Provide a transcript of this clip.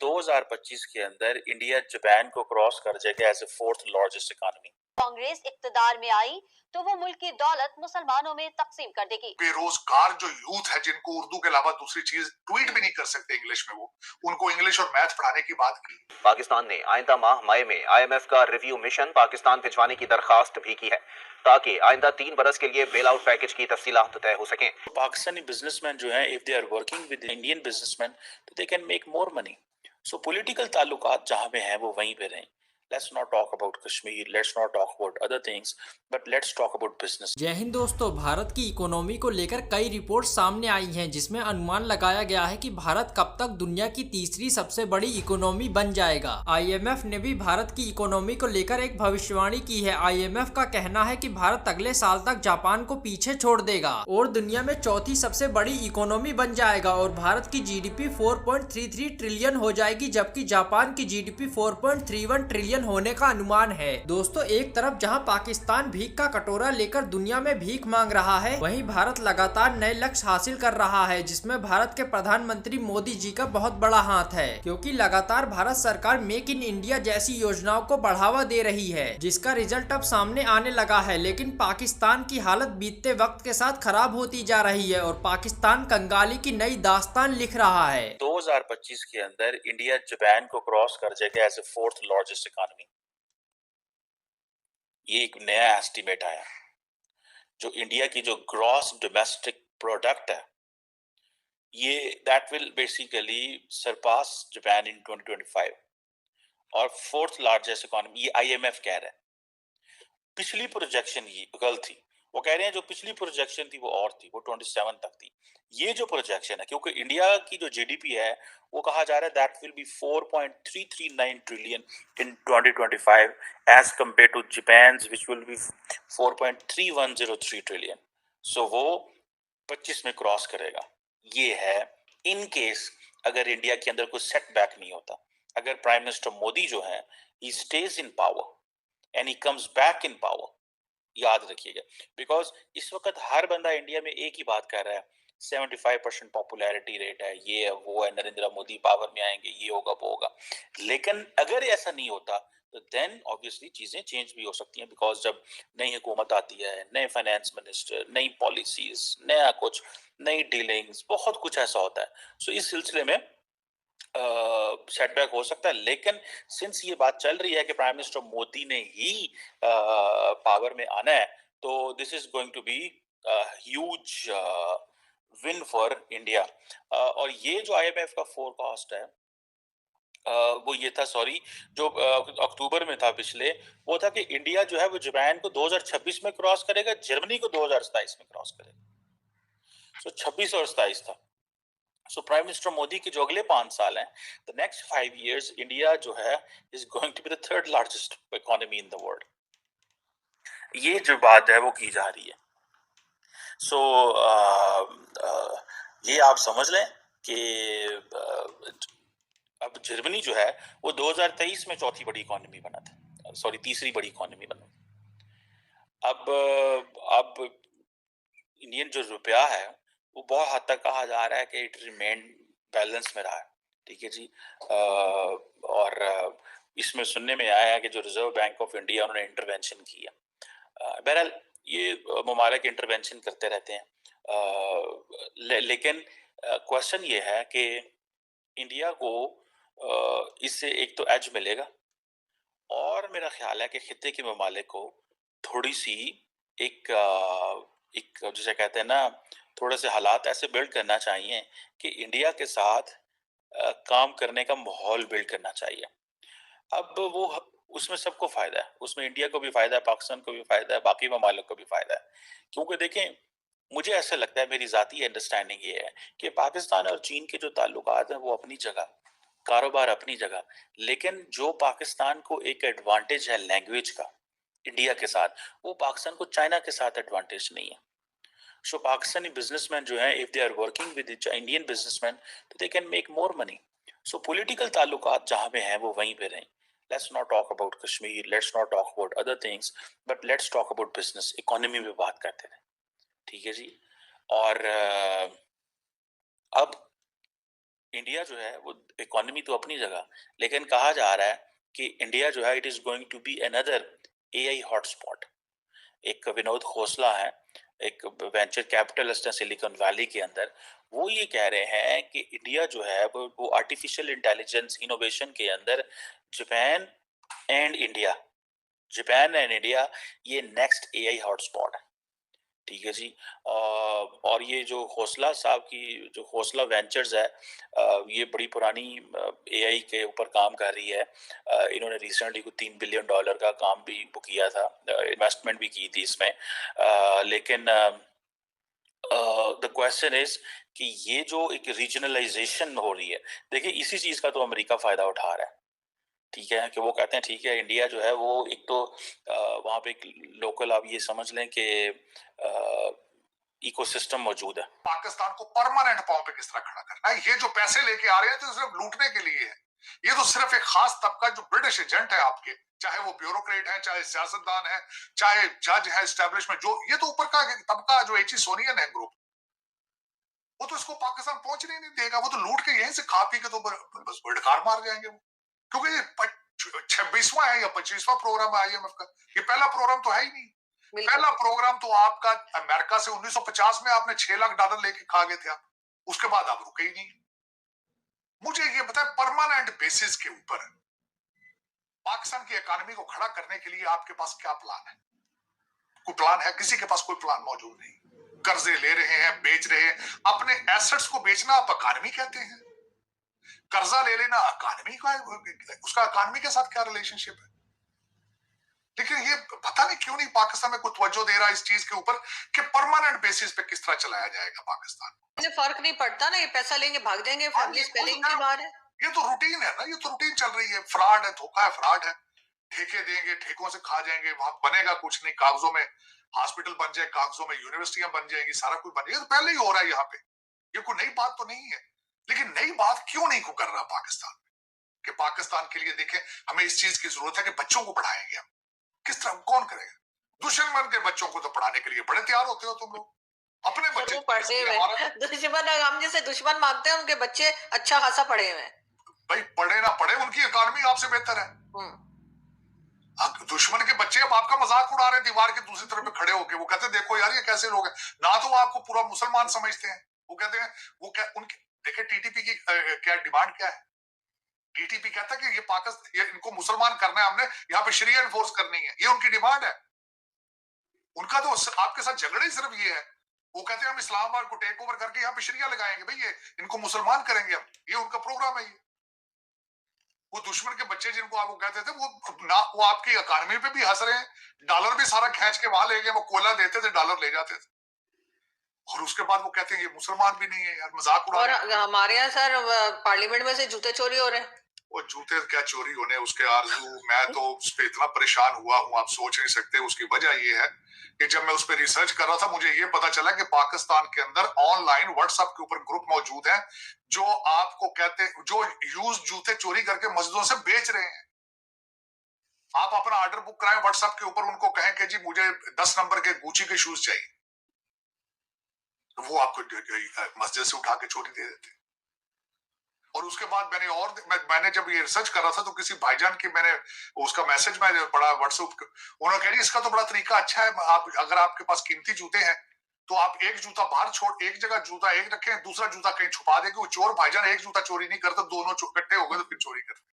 2025 के अंदर India Japan को क्रॉस कर जाएगा as a fourth largest economy. Congress इक्तदार में आई तो वो मुल्क की दौलत मुसलमानों में तकसीम कर देगी। बेरोजगार जो यूथ है जिनको उर्दू के अलावा दूसरी चीज ट्वीट भी नहीं कर सकते इंग्लिश में, वो उनको इंग्लिश और मैथ पढ़ाने की बात की। पाकिस्तान ने आइंदा माह मई में IMF का रिव्यू मिशन पाकिस्तान भिजवाने की दरखास्त भी की है ताकि आइंदा 3 बरस के लिए बेल आउट पैकेज की तफसीलात तय हो सकें। पाकिस्तानी बिजनेसमैन जो है if they are working with Indian businessman तो they can make more money. So political ताल्लुकात जहां पे हैं वो वहीं पे रहें। Let's not talk about Kashmir, let's not talk about other things, but let's talk about business. जय हिंद दोस्तों, भारत की इकोनॉमी को लेकर कई रिपोर्ट सामने आई हैं जिसमें अनुमान लगाया गया है कि भारत कब तक दुनिया की तीसरी सबसे बड़ी इकोनॉमी बन जाएगा। IMF ने भी भारत की इकोनॉमी को लेकर एक भविष्यवाणी की है। IMF का कहना है कि भारत अगले साल तक जापान को पीछे छोड़ देगा और दुनिया में चौथी सबसे बड़ी इकोनॉमी बन जाएगा और भारत की GDP 4.33 ट्रिलियन हो जाएगी, जबकि जापान की GDP 4.31 ट्रिलियन होने का अनुमान है। दोस्तों, एक तरफ जहां पाकिस्तान भीख का कटोरा लेकर दुनिया में भीख मांग रहा है, वहीं भारत लगातार नए लक्ष्य हासिल कर रहा है, जिसमें भारत के प्रधानमंत्री मोदी जी का बहुत बड़ा हाथ है, क्योंकि लगातार भारत सरकार मेक इन इंडिया जैसी योजनाओं को बढ़ावा दे रही है, जिसका रिजल्ट अब सामने आने लगा है। लेकिन पाकिस्तान की हालत बीतते वक्त के साथ खराब होती जा रही है और पाकिस्तान कंगाली की नई दास्तान लिख रहा है। 2025 के अंदर इंडिया जापान को क्रॉस कर जाएगा as a fourth largest economy. ये एक नया एस्टिमेट आया जो इंडिया की जो ग्रॉस डोमेस्टिक प्रोडक्ट है ये that will basically surpass Japan in 2025 और फोर्थ लार्जेस्ट इकोनॉमी, ये IMF कह रहा है। पिछली प्रोजेक्शन ये गलत थी, वो कह रहे हैं जो पिछली प्रोजेक्शन थी वो और थी, वो 27 तक थी। ये जो प्रोजेक्शन है, क्योंकि इंडिया की जो GDP है वो कहा जा रहा है that will be 4.339 trillion in 2025 as compare to Japan's which will be 4.3103 trillion. So वो 25 में क्रॉस करेगा। ये है इन केस अगर इंडिया के अंदर कोई सेटबैक नहीं होता, अगर प्राइम मिनिस्टर मोदी जो है he stays in power and he comes back in power. याद रखिएगा, बिकॉज इस वक्त हर बंदा इंडिया में एक ही बात कर रहा है, 75% पॉपुलैरिटी रेट है, ये है वो है, नरेंद्र मोदी पावर में आएंगे, ये होगा वो होगा। लेकिन अगर ऐसा नहीं होता तो देन ऑब्वियसली चीजें चेंज भी हो सकती हैं, बिकॉज जब नई हुकूमत आती है, नए फाइनेंस मिनिस्टर, नई पॉलिसीज, नया कुछ, नई डीलिंग्स, बहुत कुछ ऐसा होता है। सो इस सिलसिले में सेटबैक हो सकता है। लेकिन सिंस ये बात चल रही है कि प्राइम मिनिस्टर मोदी ने ही पावर में आना है, तो this is going to be huge win for India. और ये जो IMF का फोरकास्ट है वो ये था, सॉरी, जो अक्टूबर में था पिछले, वो था कि इंडिया जो है वो जापान को 2026 में क्रॉस करेगा, जर्मनी को 2027 में क्रॉस करेगा। सो 26 और 27 था। सो प्राइम मिनिस्टर मोदी के जो अगले 5 साल हैं, द नेक्स्ट 5 years, इंडिया जो है is going to be the third largest economy in the world. ये जो बात है वो की जा रही है। सो ये आप समझ लें कि अब जर्मनी जो है वो 2023 में चौथी बड़ी इकोनॉमी बना था, सॉरी तीसरी बड़ी इकोनॉमी बना। अब इंडियन जो रुपया है वो बहुत हद तक कहा जा रहा है कि इट रिमेन बैलेंस में रहा है, ठीक है जी। और इसमें सुनने में आया है कि जो रिजर्व बैंक ऑफ इंडिया उन्होंने इंटरवेंशन किया। बहरहाल ये ममालिक इंटरवेंशन करते रहते हैं, लेकिन क्वेश्चन ये है कि इंडिया को इससे एक तो एज मिलेगा, और मेरा ख्याल है कि खित्ते के ममालिक को थोड़ी सी एक जैसे कहते हैं ना, थोड़े से हालात ऐसे बिल्ड करना चाहिए कि इंडिया के साथ काम करने का माहौल बिल्ड करना चाहिए। अब वो उसमें सबको फायदा है, उसमें इंडिया को भी फायदा है, पाकिस्तान को भी फायदा है, बाकी ममालिक को भी फायदा है। क्योंकि देखें, मुझे ऐसा लगता है, मेरी जाती अंडरस्टैंडिंग ये है कि पाकिस्तान और चीन के जो ताल्लुकात हैं वो अपनी जगह, कारोबार अपनी जगह, लेकिन जो पाकिस्तान को एक एडवांटेज है लैंग्वेज का इंडिया के साथ, वो पाकिस्तान को चाइना के साथ एडवांटेज नहीं है। सो पाकिस्तानी बिजनेसमैन जो है if they are working with Indian businessman तो they can make more money. So political ताल्लुकात जहां पे हैं वो वहीं पे रहें। Let's not talk about Kashmir, let's not talk about other things, but let's talk about business, economy में बात करते रहे, ठीक है जी। और अब इंडिया जो है वो इकोनॉमी तो अपनी जगह, लेकिन कहा जा रहा है कि इंडिया जो है it is going to be another AI hotspot. एक विनोद खोसला है, एक वेंचर कैपिटलिस्ट है सिलिकॉन वैली के अंदर, वो ये कह रहे हैं कि इंडिया जो है वो आर्टिफिशियल इंटेलिजेंस इनोवेशन के अंदर जापान जापान एंड इंडिया ये नेक्स्ट एआई हॉटस्पॉट है। ठीक है जी। और ये जो खोसला साहब की जो खोसला वेंचर्स है, ये बड़ी पुरानी एआई के ऊपर काम कर रही है। इन्होंने रिसेंटली को $3 बिलियन का काम भी वो किया था, इन्वेस्टमेंट भी की थी इसमें। लेकिन द क्वेश्चन इज कि ये जो एक रीजनलाइजेशन हो रही है, देखिए इसी चीज का तो अमेरिका फायदा उठा रहा है। ठीक है कि वो कहते हैं ठीक है इंडिया जो है वो एक तो वहाँ पे एक लोकल आप ये समझ लें कि इकोसिस्टम मौजूद है। पाकिस्तान को परमानेंट पांव पे किस तरह खड़ा करना है। ये जो पैसे लेके आ रहे हैं तो सिर्फ लूटने के लिए है। ये तो सिर्फ एक खास तबका जो ब्रिटिश एजेंट है आपके, चाहे वो ब्यूरोक्रेट है, चाहे सियासतदान है, चाहे जज है, एस्टेब्लिशमेंट, जो ये तो ऊपर का तबका जो एची सोनियन है ग्रुप, वो तो इसको पाकिस्तान पहुंचने नहीं देगा। वो तो लूट के यहीं से खा पी के तो बस बड़कार मार जाएंगे वो, क्योंकि ये 26वां है या 25वां प्रोग्राम है आईएमएफ का। ये पहला प्रोग्राम तो है ही नहीं। पहला प्रोग्राम तो आपका अमेरिका से 1950 में आपने $6 लाख लेके खा गए थे आप, उसके बाद आप रुके ही नहीं। मुझे ये बताए परमानेंट बेसिस के ऊपर पाकिस्तान की इकोनॉमी को खड़ा करने के लिए आपके पास क्या प्लान है? कोई प्लान है? किसी के पास कोई प्लान मौजूद नहीं। कर्जे ले रहे हैं, बेच रहे हैं। अपने एसेट्स को बेचना आप इकोनॉमी कहते हैं, कर्जा ले लेना इकोनॉमी का, उसका इकोनॉमी के साथ क्या रिलेशनशिप है? लेकिन ये पता नहीं क्यों नहीं पाकिस्तान में कोई तवज्जो दे रहा इस चीज के ऊपर कि परमानेंट बेसिस पे किस तरह चलाया जाएगा पाकिस्तान। फर्क नहीं पड़ता ना, ये पैसा लेंगे भाग जाएंगे, फैमिली स्पेलिंग के बाहर है। ये तो रूटीन है ना, ये तो रूटीन चल रही है। फ्रॉड है, धोखा है, फ्रॉड है। ठेके देंगे, ठेकों से खा जाएंगे, वहां बनेगा कुछ नहीं। कागजों में हॉस्पिटल बन जाए, कागजों में यूनिवर्सिटियां बन जाएंगी, सारा कुछ बन जाएगा। तो पहले ही हो रहा है यहाँ पे, ये कोई नई बात तो नहीं है। लेकिन नई बात क्यों नहीं को कर रहा पाकिस्तान कि पाकिस्तान के लिए देखें हमें इस चीज की जरूरत है कि बच्चों को पढ़ाएंगे हम। किस तरह कौन करेगा? दुश्मन के बच्चों को तो पढ़ाने के लिए बड़े तैयार होते हो तुम लोग, अपने बच्चे पढ़े हुए दुश्मन, हम जैसे दुश्मन मानते हैं उनके बच्चे अच्छा खासा पढ़े हुए। भाई पढ़े ना पढ़े, उनकी इकोनॉमी आपसे बेहतर है। दुश्मन के बच्चे अब आपका मजाक उड़ा रहे हैं दीवार के दूसरी तरफ पे खड़े होके। वो कहते हैं देखो यार ये कैसे लोग हैं, ना तो वो आपको पूरा मुसलमान समझते हैं। वो कहते हैं वो क्या उनके देखिए टीटीपी की क्या डिमांड क्या है। टीटीपी कहता है कि ये पाकिस्तान, इनको मुसलमान करना है, हमने यहाँ पे शरिया एनफोर्स करनी है, ये उनकी डिमांड है। उनका तो आपके साथ झगड़ा ही सिर्फ ये है। वो कहते हैं हम इस्लामाबाद को टेक ओवर करके यहाँ पे शरिया लगाएंगे, भाई ये इनको मुसलमान करेंगे हम, ये उनका प्रोग्राम है। ये वो दुश्मन के बच्चे जिनको आपको कहते थे वो आपकी इकोनॉमी पे भी हंस रहे हैं। डॉलर भी सारा खींच के वहां ले गए, वो कोयला देते थे, डॉलर ले जाते थे, और उसके बाद वो कहते हैं ये मुसलमान भी नहीं है यार, मजाक उड़ा। और हमारे यहाँ सर पार्लियामेंट में से जूते चोरी हो रहे हैं। वो जूते क्या चोरी होने उसके आरजू, मैं तो उस पर इतना परेशान हुआ हूँ आप सोच नहीं सकते। उसकी वजह ये है कि जब मैं उस पर रिसर्च कर रहा था मुझे ये पता चला कि पाकिस्तान के अंदर ऑनलाइन व्हाट्सएप के ऊपर ग्रुप मौजूद है जो आपको कहते जो यूज जूते चोरी करके मस्जिदों से बेच रहे हैं। आप अपना ऑर्डर बुक कराएं व्हाट्सएप के ऊपर, उनको कहें कि जी मुझे 10 नंबर के गुची के शूज चाहिए, तो वो आपको मस्जिद से उठा के चोरी दे देते। और उसके बाद मैंने जब ये रिसर्च कर रहा था तो किसी भाईजान की मैंने उसका मैसेज में पढ़ा व्हाट्सएप, उन्होंने कहा इसका तो बड़ा तरीका अच्छा है, आप अगर आपके पास कीमती जूते हैं तो आप एक जूता बाहर छोड़, एक जगह जूता एक रखें, दूसरा जूता कहीं छुपा देंगे। वो चोर भाईजान एक जूता चोरी नहीं करते, दोनों इकट्ठे हो गए तो फिर चोरी करते।